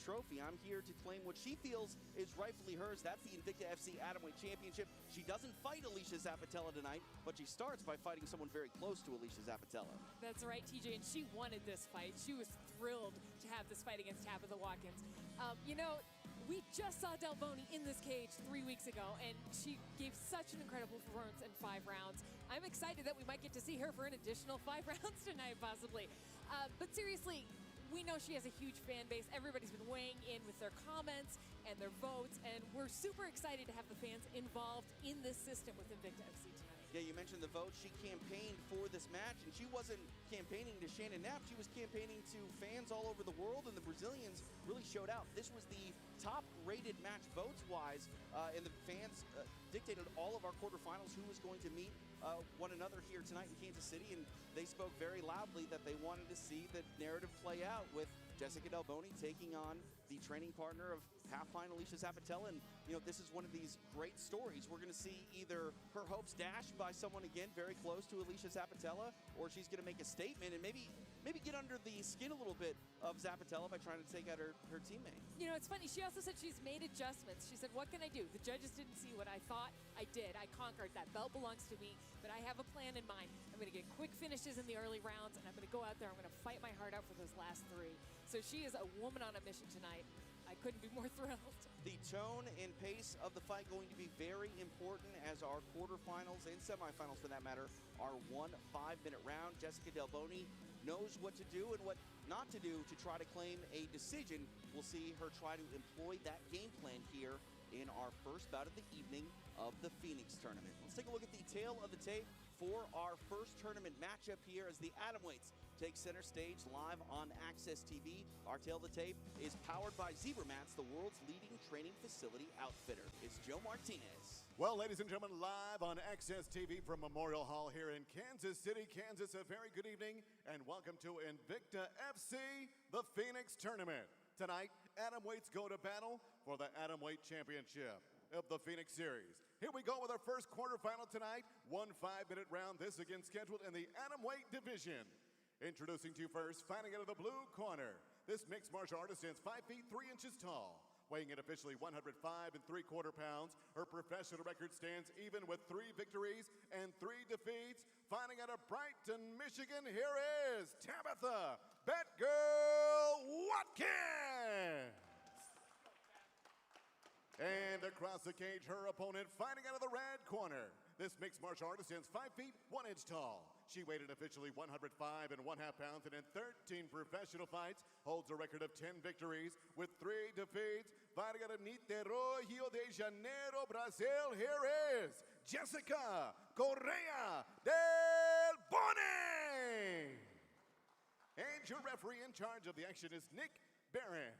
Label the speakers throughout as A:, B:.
A: trophy. I'm here to claim what she feels is rightfully hers. That's the Invicta FC Atomweight Championship. She doesn't fight Alicia Zappitella tonight, but she starts by fighting someone very close to Alicia Zappitella.
B: That's right, TJ, and she wanted this fight. She was thrilled to have this fight against Tabatha Watkins. You know, we just saw Delboni in this cage 3 weeks ago, and she gave such an incredible performance in 5 rounds. I'm excited that we might get to see her for an additional 5 rounds tonight, possibly. But seriously, we know she has a huge fan base. Everybody's been weighing in with their comments and their votes, and we're super excited to have the fans involved in this system with Invicta FC tonight.
A: Yeah, you mentioned the vote. She campaigned for this match, and she wasn't campaigning to Shannon Knapp. She was campaigning to fans all over the world, and the Brazilians really showed out. This was the top-rated match votes-wise, and the fans dictated all of our quarterfinals who was going to meet one another here tonight in Kansas City, and they spoke very loudly that they wanted to see the narrative play out with Jéssica Delboni taking on the training partner of half-pint Alicia Zappitella, and you know, this is one of these great stories. We're going to see either her hopes dashed by someone again very close to Alicia Zappitella, or she's going to make a statement and maybe get under the skin a little bit of Zappitella by trying to take out her teammate.
B: You know, it's funny. She also said she's made adjustments. She said, what can I do? The judges didn't see what I thought. I did. I conquered. That belt belongs to me, but I have a plan in mind. I'm going to get quick finishes in the early rounds, and I'm going to go out there. I'm going to fight my heart out for those last 3. So she is a woman on a mission tonight. I couldn't be more thrilled.
A: The tone and pace of the fight going to be very important, as our quarterfinals and semifinals, for that matter, are 1 5-minute round. Jéssica Delboni knows what to do and what not to do to try to claim a decision. We'll see her try to employ that game plan here in our first bout of the evening of the Phoenix tournament. Let's take a look at the tail of the tape for our first tournament matchup here as the Atomweights take center stage live on Access TV. Our tail of the tape is powered by Zebra Mats, the world's leading training facility outfitter. It's Joe Martinez.
C: Well, ladies and gentlemen, live on Access TV from Memorial Hall here in Kansas City, Kansas, a very good evening and welcome to Invicta FC, the Phoenix tournament. Tonight, Atomweights go to battle for the Atomweight Championship of the Phoenix Series. Here we go with our first quarterfinal tonight. 1 5-minute round. This again scheduled in the Atomweight division. Introducing to you first, fighting out of the blue corner. This mixed martial artist stands 5 feet 3 inches tall, weighing in officially 105 3/4 pounds. Her professional record stands even with 3 victories and 3 defeats. Fighting out of Brighton, Michigan, here is Tabatha "Batgirl" Watkins. And across the cage, her opponent fighting out of the red corner. This mixed martial artist stands 5 feet 1 inch tall. She weighed in officially 105 1/2 pounds and in 13 professional fights holds a record of 10 victories with 3 defeats. Fighting out of Niterói, Rio de Janeiro, Brazil, here is Jéssica Correa Delboni. And your referee in charge of the action is Nick Behrens.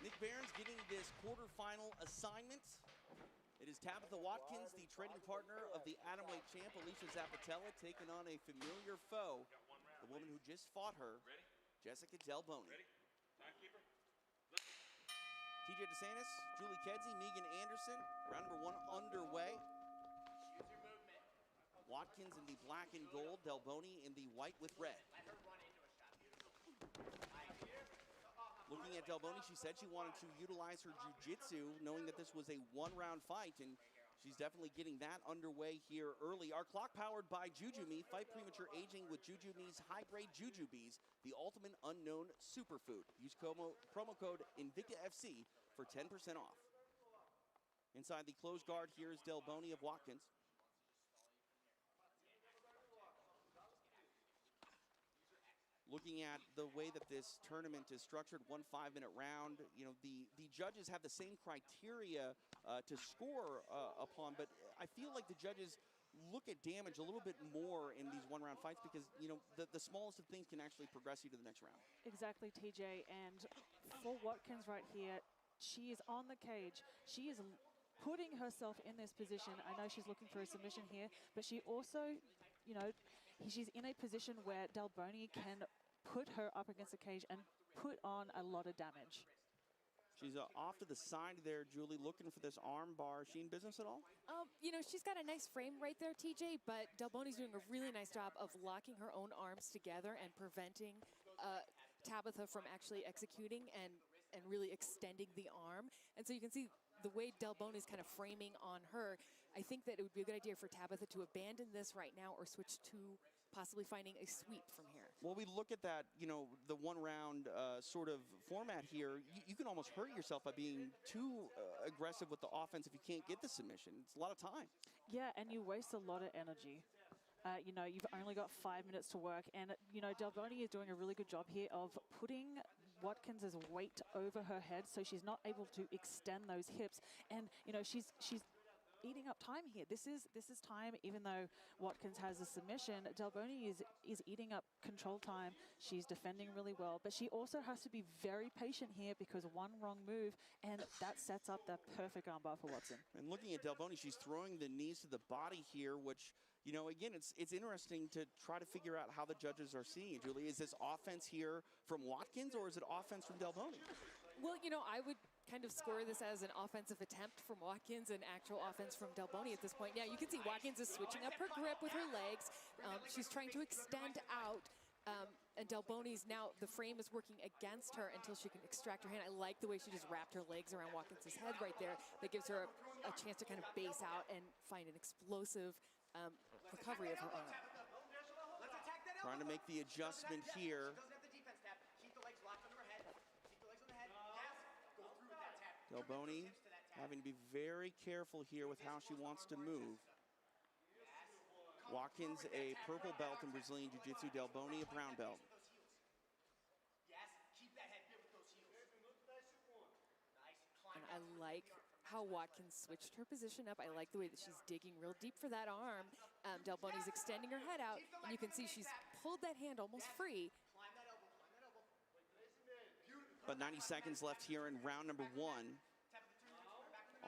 A: Nick Behrens getting this quarterfinal assignment. It is Tabatha Watkins, the training partner of the Atomweight champ, Alicia Zappitella, taking on a familiar foe, the woman who just fought her, Jéssica Delboni. TJ DeSantis, Julie Kedzie, Megan Anderson, round number 1 underway. Watkins in the black and gold, Delboni in the white with red. Looking at Delboni, she said she wanted to utilize her jiu-jitsu, knowing that this was a 1-round fight, and she's definitely getting that underway here early. Our clock powered by Jujumi. Fight premature aging with Jujumi's high-grade Jujubes, the ultimate unknown superfood. Use promo code INVICTAFC for 10% off. Inside the closed guard, here is Delboni of Watkins. Looking at the way that this tournament is structured, 1 5-minute round, you know, the judges have the same criteria to score upon, but I feel like the judges look at damage a little bit more in these 1-round fights because, you know, the smallest of things can actually progress you to the next round.
D: Exactly, TJ, and for Watkins right here, she is on the cage. She is putting herself in this position. I know she's looking for a submission here, but she also, you know, she's in a position where Delboni can put her up against the cage and put on a lot of damage.
A: She's off to the side there, Julie, looking for this arm bar. Is she in business at all?
B: You know, she's got a nice frame right there, TJ, but Delboni's doing a really nice job of locking her own arms together and preventing Tabatha from actually executing and really extending the arm. And so you can see the way Delboni is kind of framing on her. I think that it would be a good idea for Tabatha to abandon this right now or switch to possibly finding a sweep from here.
A: Well, we look at that, you know, the one-round sort of format here. You can almost hurt yourself by being too aggressive with the offense if you can't get the submission. It's a lot of time.
D: Yeah, and you waste a lot of energy. You know, you've only got 5 minutes to work, and you know, Delboni is doing a really good job here of putting Watkins' weight over her head, so she's not able to extend those hips. And you know, she's eating up time here. This is time, even though Watkins has a submission. Delboni is eating up control time. She's defending really well, but she also has to be very patient here because one wrong move, and that sets up that perfect armbar for Watson.
A: And looking at Delboni, she's throwing the knees to the body here, which, you know, again, it's interesting to try to figure out how the judges are seeing it. Julie, is this offense here from Watkins or is it offense from Delboni?
B: Well, you know, I would kind of score this as an offensive attempt from Watkins and actual offense from Delboni at this point. Now, you can see Watkins is switching up her grip with her legs. She's trying to extend out, and Delboni's now, the frame is working against her until she can extract her hand. I like the way she just wrapped her legs around Watkins' head right there. That gives her a chance to kind of base out and find an explosive recovery of her arm.
A: Trying to make the adjustment here. Delboni having to be very careful here with how she wants to move. Watkins, a purple belt in Brazilian Jiu-Jitsu. Delboni, a brown belt.
B: And I like how Watkins switched her position up. I like the way that she's digging real deep for that arm. Delboni's extending her head out, and you can see she's pulled that hand almost free.
A: But 90 seconds left here in round number one.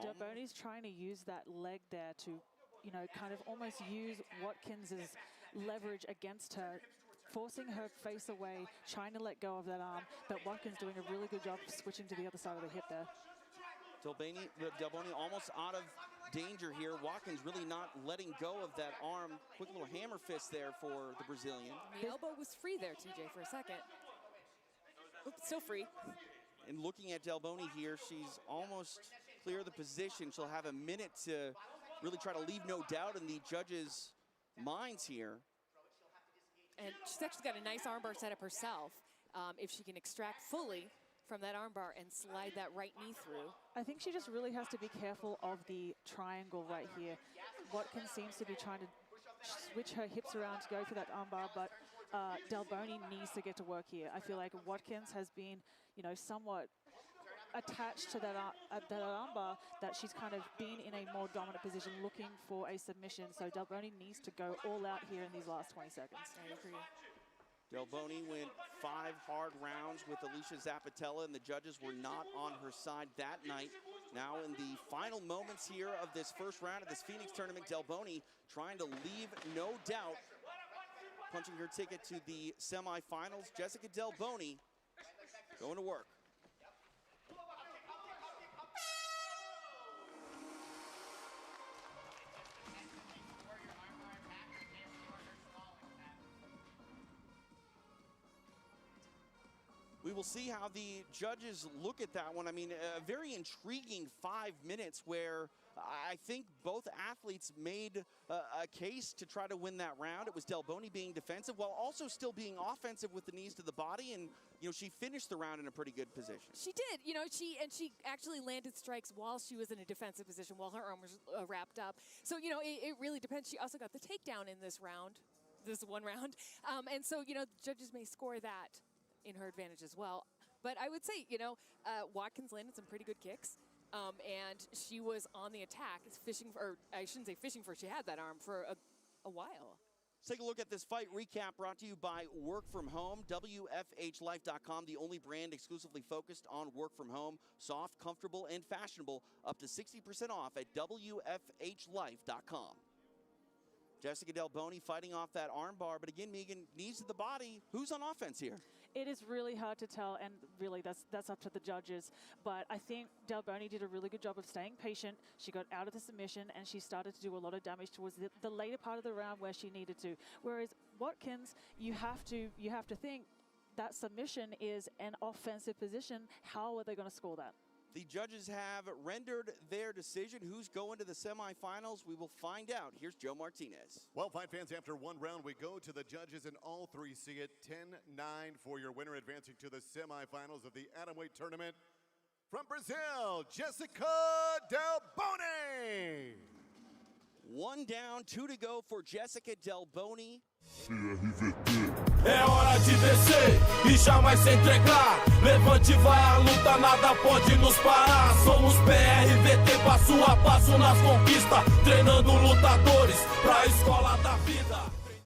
D: Delboni's trying to use that leg there to, you know, kind of almost use Watkins' leverage against her, forcing her face away, trying to let go of that arm. But Watkins doing a really good job switching to the other side of the hip there.
A: Delboni almost out of danger here. Watkins really not letting go of that arm. Quick little hammer fist there for the Brazilian.
B: The elbow was free there, TJ, for a second. Oops, still free.
A: And looking at Delboni here, she's almost clear of the position. She'll have a minute to really try to leave no doubt in the judges' minds here.
B: And she's actually got a nice armbar set up herself. If she can extract fully from that armbar and slide that right knee through.
D: I think she just really has to be careful of the triangle right here. Watkins seems to be trying to switch her hips around to go for that armbar, but Delboni needs to get to work here. I feel like Watkins has been, you know, somewhat attached to that armbar, that she's kind of been in a more dominant position looking for a submission. So Delboni needs to go all out here in these last 20 seconds.
B: I agree.
A: Delboni went 5 hard rounds with Alicia Zappatella, and the judges were not on her side that night. Now in the final moments here of this first round of this Phoenix tournament, Delboni trying to leave no doubt, punching her ticket to the semifinals. Jéssica Delboni going to work. We will see how the judges look at that one. I mean, a very intriguing 5 minutes where I think both athletes made a case to try to win that round. It was Delboni being defensive while also still being offensive with the knees to the body, and you know, she finished the round in a pretty good position.
B: She did, you know, she actually landed strikes while she was in a defensive position, while her arm was wrapped up. So, you know, it really depends. She also got the takedown in this round, this one round. And so, you know, judges may score that in her advantage as well. But I would say, you know, Watkins landed some pretty good kicks. And she was on the attack, fishing for, or I shouldn't say fishing for, she had that arm for a while.
A: Let's take a look at this fight recap brought to you by Work From Home. WFHLife.com, the only brand exclusively focused on work from home. Soft, comfortable, and fashionable. Up to 60% off at WFHLife.com. Jéssica Delboni fighting off that armbar, but again, Megan, knees to the body. Who's on offense here?
D: It is really hard to tell, and really that's up to the judges. But I think Delboni did a really good job of staying patient. She got out of the submission, and she started to do a lot of damage towards the later part of the round where she needed to. Whereas Watkins, you have to think, that submission is an offensive position, how are they going to score that?
A: The judges have rendered their decision. Who's going to the semifinals? We will find out. Here's Joe Martinez.
C: Well, fight fans, after one round, we go to the judges, and all three see it 10-9 for your winner, advancing to the semifinals of the atomweight tournament. From Brazil, Jéssica Delboni.
A: 1 down, 2 to go for Jéssica Delboni.
E: PRVT. É hora de descer e jamais se entregar. Levante, vai à luta, nada pode nos parar. Somos PRVT, passo a passo nas conquistas, treinando lutadores pra escola da vida.